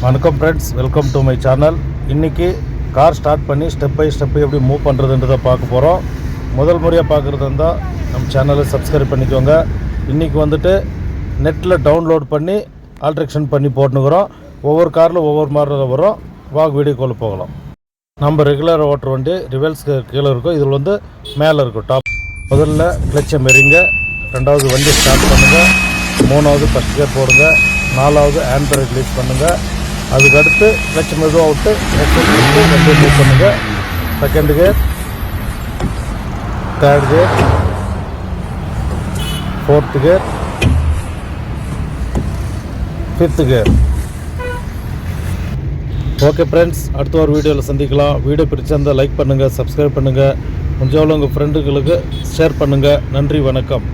வணக்கம் friends, welcome to my channel. இன்றைக்கி car start பண்ணி ஸ்டெப் பை ஸ்டெப் எப்படி மூவ் பண்ணுறதுன்றதை பார்க்க போகிறோம். முதல் முறையாக பார்க்குறது இருந்தால் நம்ம சேனலை சப்ஸ்கிரைப் பண்ணிக்கோங்க. இன்றைக்கி வந்துட்டு நெட்டில் டவுன்லோட் பண்ணி ஆல்ட்ரேஷன் பண்ணி போட்டுனுக்குறோம். ஒவ்வொரு காரில் ஒவ்வொரு மாதிரி வரும். வாங்க வீடியோக்குள்ளே போகலாம். நம்ம ரெகுலர் ஓட்டுற வண்டி ரிவல்ஸ்க்கு கீழே இருக்கும், இதில் வந்து மேலே இருக்கும் டாப். முதல்ல கிளச்சை மெரிங்க, ரெண்டாவது வண்டி ஸ்டார்ட் பண்ணுங்கள், மூணாவது ஃபஸ்ட் கியர் போடுங்க, நாலாவது ஹேண்ட் பிரேக் ரிலீஸ் பண்ணுங்கள். அதுக்கடுத்து கிளச் மெதுவாக விட்டு எக்ஸஸ் விட்டு வண்டியை மூவ் பண்ணுங்கள். Second gear, third gear, fourth gear, fifth gear. Okay friends, அடுத்த ஒரு வீடியோவில் சந்திக்கலாம். வீடியோ பிடிச்சிருந்தால் லைக் பண்ணுங்கள், சப்ஸ்கிரைப் பண்ணுங்கள், கொஞ்சம் உங்கள் ஃப்ரெண்டுகளுக்கு ஷேர் பண்ணுங்கள். நன்றி, வணக்கம்.